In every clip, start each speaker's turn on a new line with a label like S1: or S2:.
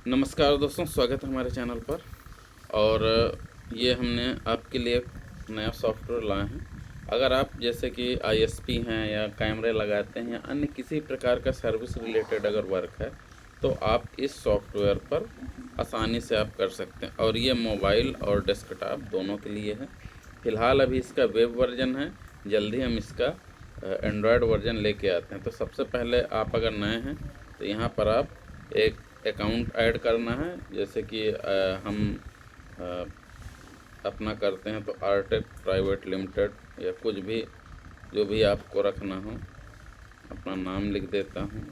S1: नमस्कार दोस्तों, स्वागत है हमारे चैनल पर। और ये हमने आपके लिए एक नया सॉफ्टवेयर लाए हैं। अगर आप जैसे कि आईएसपी हैं या कैमरे लगाते हैं या अन्य किसी प्रकार का सर्विस रिलेटेड अगर वर्क है, तो आप इस सॉफ्टवेयर पर आसानी से आप कर सकते हैं। और ये मोबाइल और डेस्कटॉप दोनों के लिए है। फ़िलहाल अभी इसका वेब वर्जन है, जल्दी हम इसका एंड्रॉयड वर्जन लेके आते हैं। तो सबसे पहले आप अगर नए हैं तो यहाँ पर आप एक अकाउंट ऐड करना है। जैसे कि हम अ, अपना करते हैं तो आरटेक प्राइवेट लिमिटेड या कुछ भी जो भी आपको रखना हो, अपना नाम लिख देता हूँ,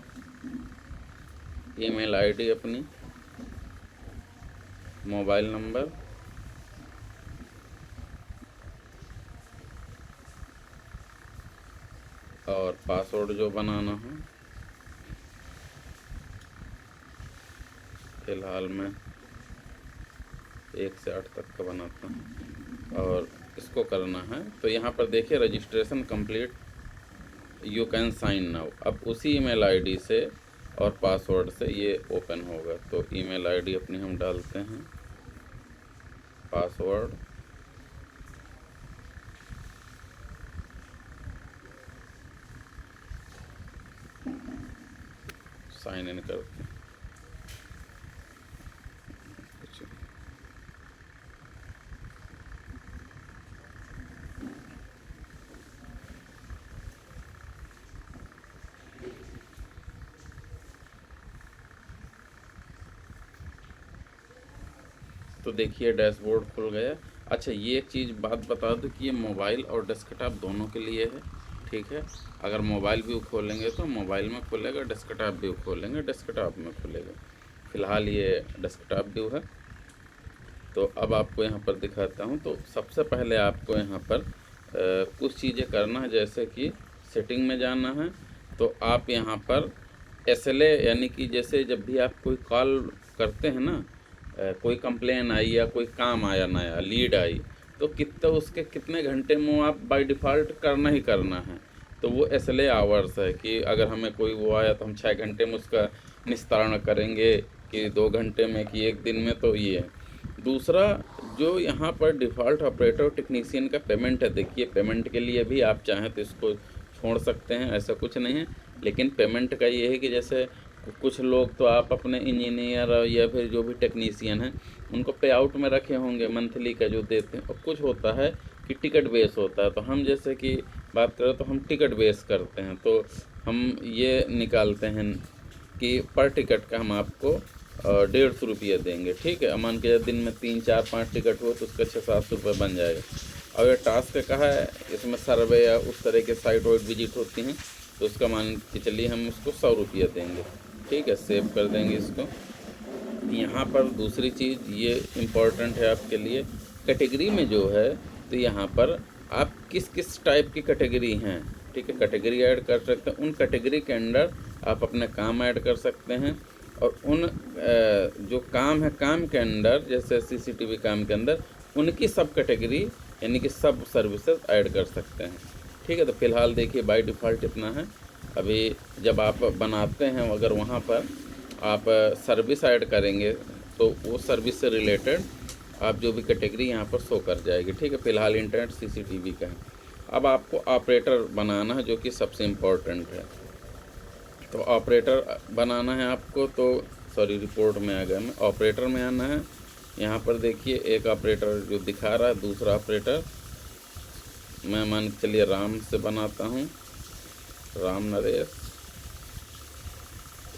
S1: ईमेल आईडी अपनी, मोबाइल नंबर और पासवर्ड जो बनाना हो। फ़िलहाल मैं 1 से 8 तक का बनाता हूँ और इसको करना है। तो यहाँ पर देखिए registration complete, you can sign now. अब उसी ईमेल आईडी से और पासवर्ड से ये ओपन होगा। तो ईमेल आईडी अपनी हम डालते हैं, पासवर्ड, साइन इन करते हैं। तो देखिए डैशबोर्ड खुल गया। अच्छा, ये एक चीज़ बात बता दूं कि ये मोबाइल और डेस्कटॉप दोनों के लिए है, ठीक है। अगर मोबाइल व्यू खोलेंगे तो मोबाइल में खुलेगा, डेस्कटॉप व्यू खोलेंगे डेस्कटॉप में खुलेगा। फ़िलहाल ये डेस्कटॉप व्यू है। तो अब आपको यहाँ पर दिखाता हूँ। तो सबसे पहले आपको यहाँ पर कुछ चीज़ें करना है, जैसे कि सेटिंग में जाना है। तो आप यहाँ पर एसएलए, यानी कि जैसे जब भी आप कोई कॉल करते हैं ना, कोई कंप्लेन आई या कोई काम आया, नया लीड आई, तो कितना उसके कितने घंटे में आप बाय डिफ़ॉल्ट करना ही करना है। तो वो एसएलए आवर्स है कि अगर हमें कोई वो आया तो हम 6 घंटे में उसका निस्तारण करेंगे, कि 2 घंटे में, कि 1 दिन में। तो ये है। दूसरा, जो यहाँ पर डिफ़ॉल्ट ऑपरेटर टेक्नीशियन का पेमेंट है, देखिए पेमेंट के लिए भी आप चाहें तो इसको छोड़ सकते हैं, ऐसा कुछ नहीं है। लेकिन पेमेंट का ये है कि जैसे कुछ लोग तो आप अपने इंजीनियर या फिर जो भी टेक्नीशियन हैं उनको पे आउट में रखे होंगे मंथली का जो देते हैं, और कुछ होता है कि टिकट बेस होता है। तो हम जैसे कि बात करें तो हम टिकट बेस करते हैं। तो हम ये निकालते हैं कि पर टिकट का हम आपको 150 रुपये देंगे, ठीक है। मान के दिन में 3 4 5 टिकट हो तो उसका 600 700 रुपये बन जाएगा। और ये टास्क कहा है, इसमें सर्वे या उस तरह के साइट वाइट विजिट होती हैं, तो उसका मान के चलिए हम उसको 100 रुपये देंगे, ठीक है। सेव कर देंगे इसको। यहाँ पर दूसरी चीज़ ये इम्पोर्टेंट है आपके लिए, कैटेगरी में जो है, तो यहाँ पर आप किस किस टाइप की कैटेगरी हैं, ठीक है, कैटेगरी ऐड कर सकते हैं। उन कैटेगरी के अंडर आप अपने काम ऐड कर सकते हैं। और उन जो काम है, काम के अंदर जैसे सीसीटीवी काम के अंदर उनकी सब कैटेगरी, यानी कि सब सर्विसेज ऐड कर सकते हैं, ठीक है। तो फ़िलहाल देखिए बाय डिफ़ॉल्ट इतना है। अभी जब आप बनाते हैं, अगर वहाँ पर आप सर्विस ऐड करेंगे तो वो सर्विस से रिलेटेड आप जो भी कैटेगरी यहाँ पर शो कर जाएगी, ठीक है। फ़िलहाल इंटरनेट सीसीटीवी का है। अब आपको ऑपरेटर बनाना है, जो कि सबसे इम्पोर्टेंट है। तो ऑपरेटर बनाना है आपको, तो सॉरी रिपोर्ट में आ गया मैं, ऑपरेटर में आना है। यहाँ पर देखिए एक ऑपरेटर जो दिखा रहा है, दूसरा ऑपरेटर मैं मान के चलिए राम से बनाता हूँ, राम नरेश।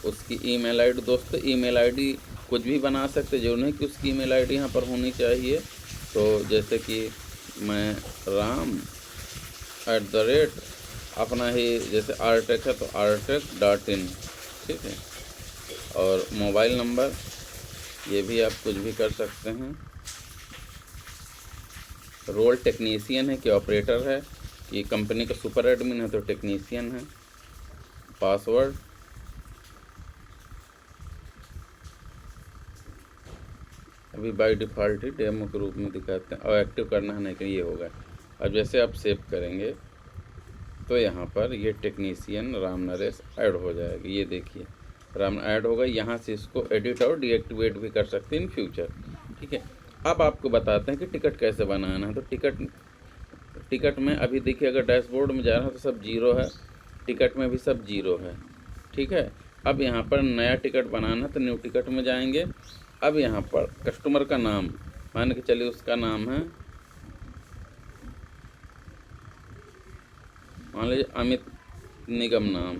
S1: उसकी ईमेल आईडी, दोस्तों ईमेल आईडी कुछ भी बना सकते, जो नहीं कि उसकी ईमेल आईडी यहाँ पर होनी चाहिए। तो जैसे कि मैं राम @ अपना ही, जैसे आरटेक है तो artec.in, ठीक है। और मोबाइल नंबर ये भी आप कुछ भी कर सकते हैं। रोल टेक्नीशियन है कि ऑपरेटर है, कि कंपनी का सुपर एडमिन है तो टेक्नीशियन है। पासवर्ड, अभी बाय डिफ़ॉल्ट ही डेमो के रूप में दिखाते हैं, और एक्टिव करना है नहीं कि ये होगा। अब जैसे आप सेव करेंगे तो यहाँ पर ये टेक्नीशियन राम नरेश ऐड हो जाएगी, ये देखिए। राम ऐड हो गई। यहाँ से इसको एडिट और डीएक्टिवेट भी कर सकते हैं इन फ्यूचर, ठीक है। अब आपको बताते हैं कि टिकट कैसे बनाना है। तो टिकट में अभी देखिए, अगर डैशबोर्ड में जा रहा है तो सब जीरो है, टिकट में भी सब जीरो है, ठीक है। अब यहाँ पर नया टिकट बनाना है तो न्यू टिकट में जाएंगे। अब यहाँ पर कस्टमर का नाम मान के चलिए, उसका नाम है, मान लीजिए अमित निगम नाम,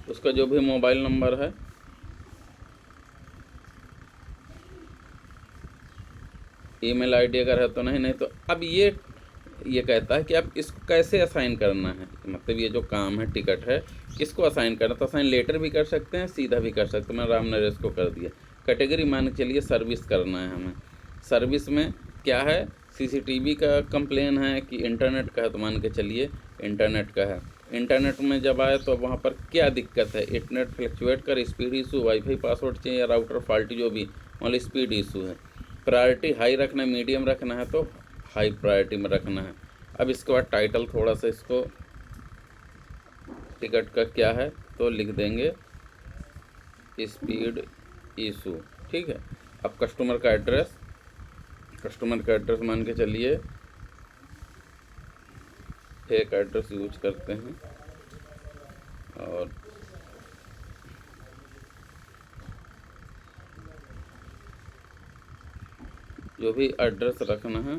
S1: उसका जो भी मोबाइल नंबर है, ईमेल आईडी अगर है तो नहीं तो अब ये कहता है कि आप इसको कैसे असाइन करना है। मतलब ये जो काम है टिकट है, किसको असाइन करना, तो असाइन लेटर भी कर सकते हैं, सीधा भी कर सकते हैं। मैं राम नरेश को कर दिया। कैटेगरी मान के चलिए सर्विस करना है हमें। सर्विस में क्या है, सीसीटीवी का कंप्लेन है कि इंटरनेट का है, तो मान के चलिए इंटरनेट का है। इंटरनेट में जब आए तो वहाँ पर क्या दिक्कत है, इंटरनेट फ्लक्चुएट कर, स्पीड इशू, वाईफाई पासवर्ड चाहिए या राउटर फॉल्टी, जो भी मान लो स्पीड इशू है। प्रायोरिटी हाई रखना है, मीडियम रखना है तो हाई प्रायोरिटी में रखना है। अब इसके बाद टाइटल थोड़ा सा इसको टिकट का क्या है तो लिख देंगे स्पीड इशू, ठीक है। अब कस्टमर का एड्रेस मान के चलिए फेक एड्रेस यूज करते हैं, और जो भी एड्रेस रखना है,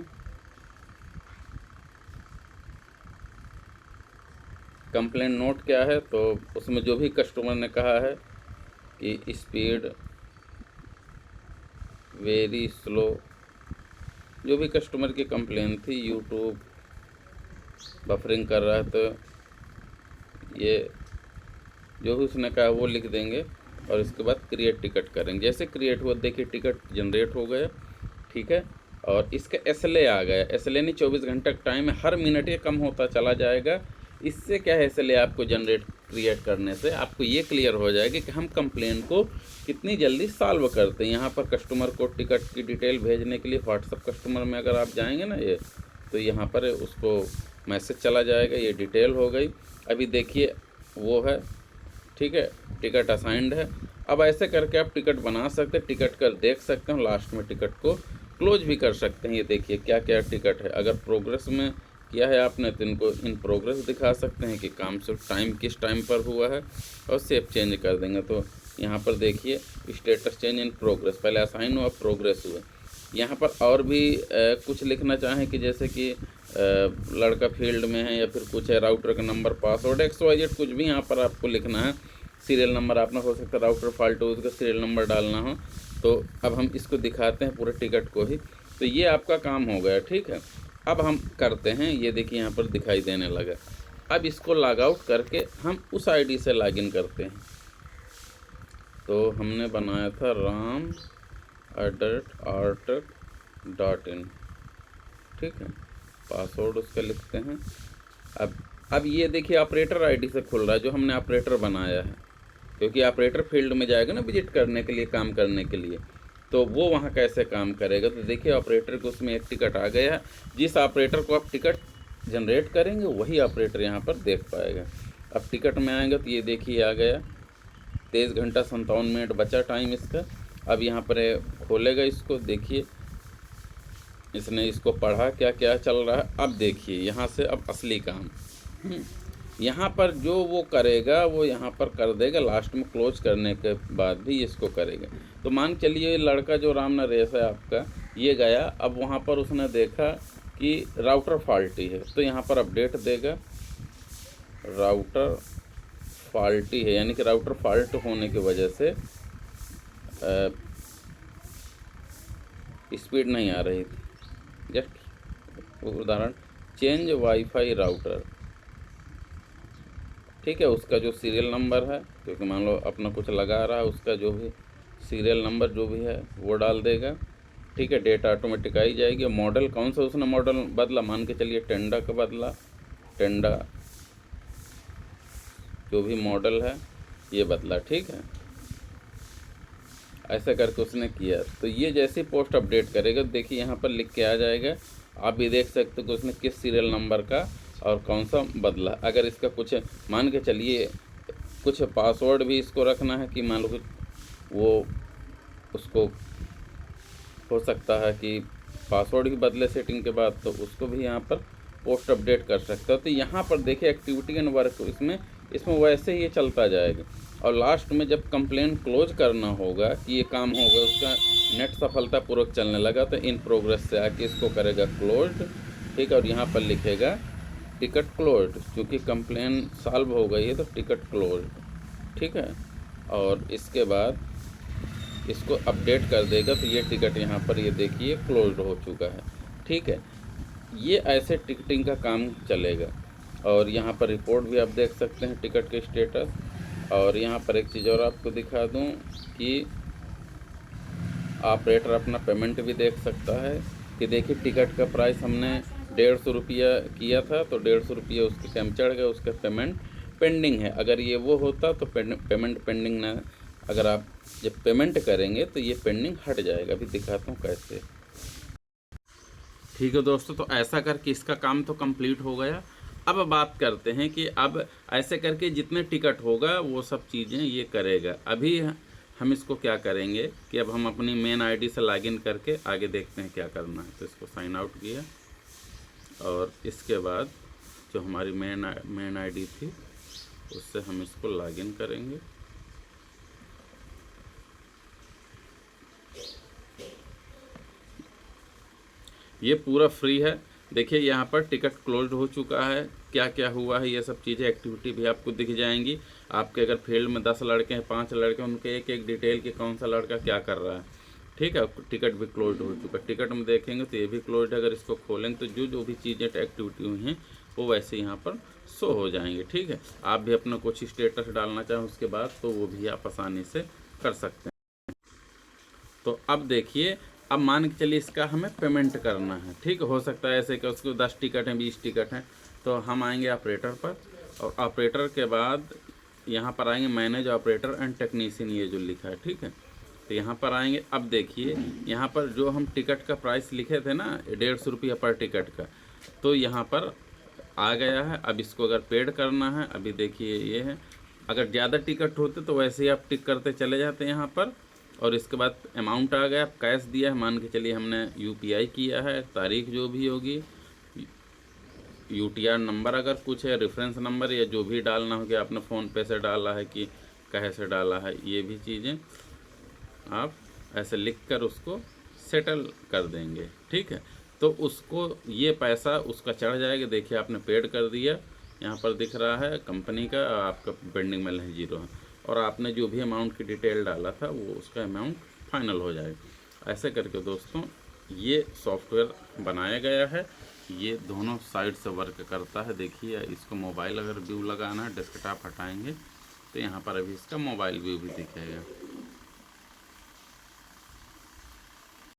S1: कंप्लेंट नोट क्या है तो उसमें जो भी कस्टमर ने कहा है कि स्पीड वेरी स्लो, जो भी कस्टमर की कंप्लेन थी, यूट्यूब बफरिंग कर रहा है, तो ये जो भी उसने कहा वो लिख देंगे। और इसके बाद क्रिएट टिकट करेंगे। जैसे क्रिएट हुआ देखिए टिकट जनरेट हो गया, ठीक है। और इसका एसएलए आ गया, एसएलए नहीं 24 घंटे का टाइम है, हर मिनट ये कम होता चला जाएगा। इससे क्या है, एसएलए आपको जनरेट क्रिएट करने से आपको ये क्लियर हो जाएगा कि हम कंप्लेन को कितनी जल्दी सॉल्व करते हैं। यहाँ पर कस्टमर को टिकट की डिटेल भेजने के लिए व्हाट्सअप कस्टमर में अगर आप जाएंगे ना ये, तो यहाँ पर उसको मैसेज चला जाएगा, ये डिटेल हो गई। अभी देखिए वो है, ठीक है, टिकट असाइंड है। अब ऐसे करके आप टिकट बना सकते हैं, टिकट कर देख सकते हैं, लास्ट में टिकट को क्लोज भी कर सकते हैं। ये देखिए क्या क्या टिकट है, अगर प्रोग्रेस में किया है आपने तो इनको इन प्रोग्रेस दिखा सकते हैं कि काम से टाइम किस टाइम पर हुआ है, और सेव चेंज कर देंगे। तो यहाँ पर देखिए स्टेटस चेंज इन प्रोग्रेस, पहले असाइन हुआ प्रोग्रेस हुआ। यहाँ पर और भी कुछ लिखना चाहें कि जैसे कि लड़का फील्ड में है या फिर कुछ है, राउटर का नंबर, पासवर्ड, XYZ कुछ भी यहाँ पर आपको लिखना है। सीरियल नंबर आपने हो सकता है राउटर फॉल्ट हो उसका सीरियल नंबर डालना हो। तो अब हम इसको दिखाते हैं पूरे टिकट को ही। तो ये आपका काम हो गया, ठीक है। अब हम करते हैं, ये देखिए यहाँ पर दिखाई देने लगा। अब इसको लॉग आउट करके हम उस आईडी से लॉगिन करते हैं। तो हमने बनाया था ram@artec.in, ठीक है, पासवर्ड उसका लिखते हैं। अब ये देखिए ऑपरेटर आईडी से खुल रहा है, जो हमने ऑपरेटर बनाया है, क्योंकि ऑपरेटर फील्ड में जाएगा ना विजिट करने के लिए, काम करने के लिए, तो वो वहाँ कैसे काम करेगा। तो देखिए ऑपरेटर को उसमें एक टिकट आ गया है, जिस ऑपरेटर को आप टिकट जनरेट करेंगे वही ऑपरेटर यहाँ पर देख पाएगा। अब टिकट में आएंगे तो ये देखिए आ गया, 23 घंटा 57 मिनट बचा टाइम इसका। अब यहाँ पर खोलेगा इसको, देखिए इसने इसको पढ़ा क्या क्या चल रहा है। अब देखिए यहाँ से अब असली काम, यहाँ पर जो वो करेगा वो यहाँ पर कर देगा, लास्ट में क्लोज करने के बाद भी इसको करेगा। तो मान चलिए लड़का जो राम नरेश है आपका, ये गया, अब वहाँ पर उसने देखा कि राउटर फॉल्टी है, तो यहाँ पर अपडेट देगा राउटर फॉल्टी है, यानी कि राउटर फॉल्ट होने की वजह से स्पीड नहीं आ रही थी। जस्ट उदाहरण, चेंज वाईफाई राउटर, ठीक है, उसका जो सीरियल नंबर है, क्योंकि मान लो अपना कुछ लगा रहा है, उसका जो भी सीरियल नंबर जो भी है वो डाल देगा, ठीक है। डेटा ऑटोमेटिक आई जाएगी। मॉडल कौन सा उसने मॉडल बदला, मान के चलिए टेंडा का बदला, टेंडा जो भी मॉडल है ये बदला, ठीक है। ऐसा करके उसने किया। तो ये जैसे पोस्ट अपडेट करेगा देखिए यहाँ पर लिख के आ जाएगा, आप भी देख सकते हो कि उसने किस सीरियल नंबर का और कौन सा बदला। अगर इसका कुछ मान के चलिए कुछ पासवर्ड भी इसको रखना है कि मान लो कि वो उसको हो सकता है कि पासवर्ड भी बदले सेटिंग के बाद, तो उसको भी यहाँ पर पोस्ट अपडेट कर सकते हो। तो यहाँ पर देखिए एक्टिविटी एंड वर्क इसमें वैसे ही ये चलता जाएगा, और लास्ट में जब कंप्लेन क्लोज करना होगा कि ये काम होगा, उसका नेट सफलतापूर्वक चलने लगा, तो इन प्रोग्रेस से आके इसको करेगा क्लोज्ड, ठीक है। और यहाँ पर लिखेगा टिकट क्लोज्ड, क्योंकि कंप्लेन सॉल्व हो गई है तो टिकट क्लोज्ड, ठीक है। और इसके बाद इसको अपडेट कर देगा तो ये टिकट यहाँ पर ये देखिए क्लोज्ड हो चुका है, ठीक है। ये ऐसे टिकटिंग का काम चलेगा। और यहाँ पर रिपोर्ट भी आप देख सकते हैं टिकट के स्टेटस। और यहाँ पर एक चीज़ और आपको दिखा दूँ कि ऑपरेटर अपना पेमेंट भी देख सकता है कि देखिए टिकट का प्राइस हमने 150 रुपया किया था, तो 150 रुपये उसके कैम चढ़ गए, उसका पेमेंट पेंडिंग है। अगर ये वो होता तो पेमेंट पेंडिंग ना, अगर आप जब पेमेंट करेंगे तो ये पेंडिंग हट जाएगा। अभी दिखाता हूँ कैसे। ठीक है दोस्तों, तो ऐसा करके इसका काम तो कंप्लीट हो गया। अब बात करते हैं कि अब ऐसे करके जितने टिकट होगा वो सब चीज़ें ये करेगा। अभी हम इसको क्या करेंगे कि अब हम अपनी मेन आईडी से लॉगिन करके आगे देखते हैं क्या करना है। तो इसको साइन आउट किया, और इसके बाद जो हमारी मेन आईडी थी उससे हम इसको लॉगिन करेंगे। ये पूरा फ्री है। देखिए यहाँ पर टिकट क्लोज्ड हो चुका है, क्या क्या हुआ है ये सब चीज़ें, एक्टिविटी भी आपको दिख जाएंगी। आपके अगर फील्ड में 10 लड़के हैं, 5 लड़के, उनके एक एक डिटेल कि कौन सा लड़का क्या कर रहा है, ठीक है। टिकट भी क्लोज्ड हो चुका है। टिकट में देखेंगे तो ये भी क्लोज्ड है। अगर इसको खोलेंगे तो जो जो भी चीज़ें एक्टिविटी हुई हैं वो वैसे यहाँ पर शो हो जाएंगे, ठीक है। आप भी अपना कुछ स्टेटस डालना चाहें उसके बाद तो वो भी आप आसानी से कर सकते हैं। तो अब देखिए, अब मान के चलिए इसका हमें पेमेंट करना है, ठीक। हो सकता है ऐसे कि उसको 10 टिकट हैं, 20 टिकट हैं, तो हम आएंगे ऑपरेटर पर, और ऑपरेटर के बाद यहाँ पर आएंगे मैनेज ऑपरेटर एंड टेक्नीशियन, ये जो लिखा है, ठीक है। तो यहाँ पर आएंगे। अब देखिए यहाँ पर जो हम टिकट का प्राइस लिखे थे ना 150 रुपया पर टिकट का, तो यहाँ पर आ गया है। अब इसको अगर पेड करना है, अभी देखिए ये है। अगर ज़्यादा टिकट होते तो वैसे ही आप टिक करते चले जाते हैं यहाँ पर, और इसके बाद अमाउंट आ गया। कैश दिया है, मान के चलिए हमने यूपीआई किया है, तारीख जो भी होगी, यूटीआर नंबर अगर कुछ है, रेफरेंस नंबर या जो भी डालना हो, कि आपने फ़ोन पे से डाला है कि कहे से डाला है, ये भी चीज़ें आप ऐसे लिख कर उसको सेटल कर देंगे, ठीक है। तो उसको ये पैसा उसका चढ़ जाएगा। देखिए आपने पेड कर दिया, यहाँ पर दिख रहा है कंपनी का, आपका पेंडिंग में है 0 है, और आपने जो भी अमाउंट की डिटेल डाला था वो उसका अमाउंट फाइनल हो जाएगा। ऐसे करके दोस्तों ये सॉफ्टवेयर बनाया गया है। ये दोनों साइड से वर्क करता है। देखिए इसको मोबाइल अगर व्यू लगाना है, डेस्कटॉप हटाएंगे तो यहाँ पर अभी इसका मोबाइल व्यू भी दिखेगा।